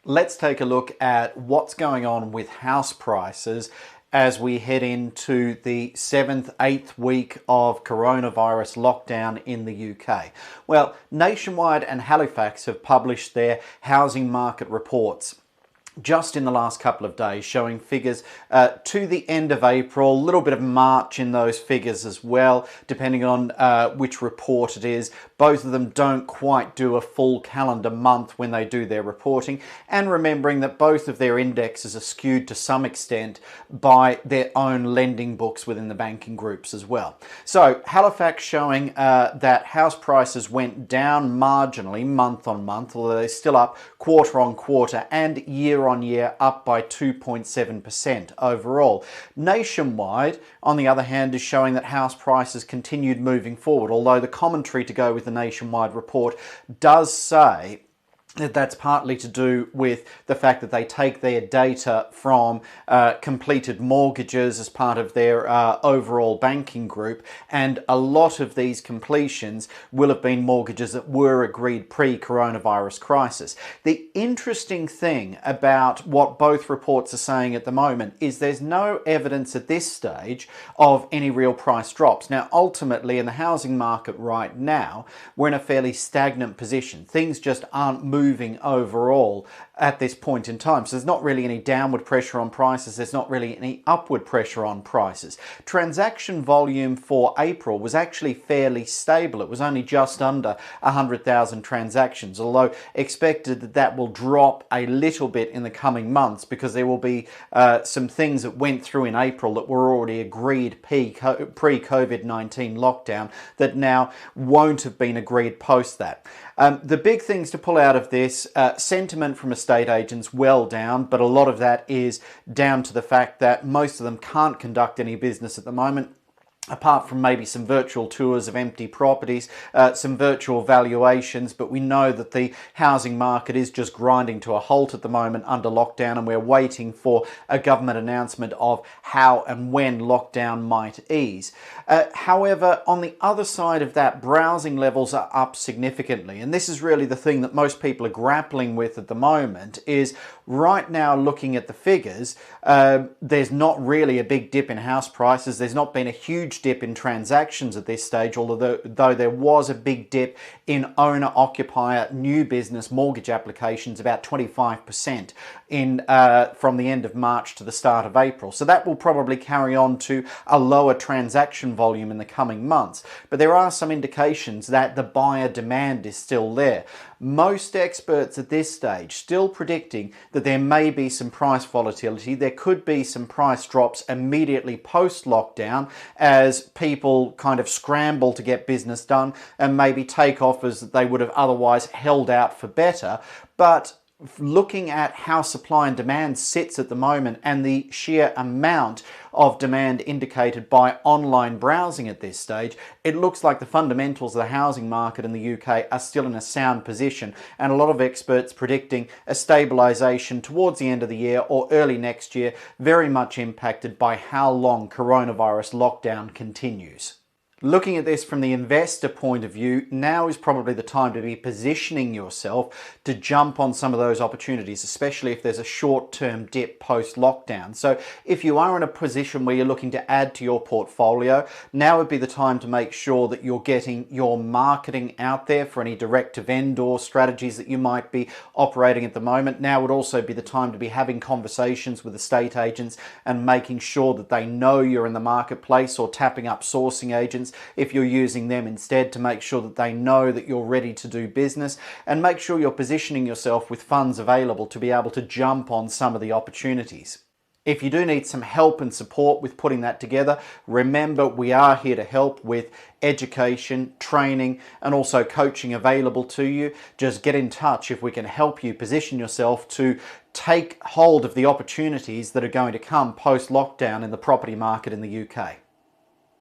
Let's take a look at what's going on with house prices as we head into the 7th, 8th week of coronavirus lockdown in the UK. Well, Nationwide and Halifax have published their housing market reports just in the last couple of days, showing figures to the end of April, a little bit of March in those figures as well, depending on which report it is. Both of them don't quite do a full calendar month when they do their reporting, and remembering that both of their indexes are skewed to some extent by their own lending books within the banking groups as well. So Halifax showing that house prices went down marginally month on month, although they're still up quarter on quarter and year on year, up by 2.7% overall. Nationwide, on the other hand, is showing that house prices continued moving forward, although the commentary to go with the Nationwide report does say that that's partly to do with the fact that they take their data from completed mortgages as part of their overall banking group, and a lot of these completions will have been mortgages that were agreed pre-coronavirus crisis. The interesting thing about what both reports are saying at the moment is there's no evidence at this stage of any real price drops. Now, ultimately, in the housing market right now, we're in a fairly stagnant position. Things just aren't moving overall at this point in time. So there's not really any downward pressure on prices. There's not really any upward pressure on prices. Transaction volume for April was actually fairly stable. It was only just under 100,000 transactions, although expected that that will drop a little bit in the coming months because there will be some things that went through in April that were already agreed pre-COVID-19 lockdown that now won't have been agreed post that. The big things to pull out of this, sentiment from estate agents well down, but a lot of that is down to the fact that most of them can't conduct any business at the moment, apart from maybe some virtual tours of empty properties, some virtual valuations. But we know that the housing market is just grinding to a halt at the moment under lockdown, and we're waiting for a government announcement of how and when lockdown might ease. However, on the other side of that, browsing levels are up significantly, and this is really the thing that most people are grappling with at the moment. Is right now, looking at the figures, there's not really a big dip in house prices. There's not been a huge dip in transactions at this stage, although there was a big dip in owner-occupier new business mortgage applications, about 25% in from the end of March to the start of April. So that will probably carry on to a lower transaction volume in the coming months. But there are some indications that the buyer demand is still there. Most experts at this stage still predicting that there may be some price volatility. There could be some price drops immediately post-lockdown as people kind of scramble to get business done and maybe take offers that they would have otherwise held out for better. But looking at how supply and demand sits at the moment and the sheer amount of demand indicated by online browsing at this stage, it looks like the fundamentals of the housing market in the UK are still in a sound position, and a lot of experts predicting a stabilisation towards the end of the year or early next year, very much impacted by how long coronavirus lockdown continues. Looking at this from the investor point of view, now is probably the time to be positioning yourself to jump on some of those opportunities, especially if there's a short-term dip post-lockdown. So if you are in a position where you're looking to add to your portfolio, now would be the time to make sure that you're getting your marketing out there for any direct-to-vendor strategies that you might be operating at the moment. Now would also be the time to be having conversations with estate agents and making sure that they know you're in the marketplace, or tapping up sourcing agents if you're using them instead, to make sure that they know that you're ready to do business, and make sure you're positioning yourself with funds available to be able to jump on some of the opportunities. If you do need some help and support with putting that together, remember we are here to help with education, training, and also coaching available to you. Just get in touch if we can help you position yourself to take hold of the opportunities that are going to come post-lockdown in the property market in the UK.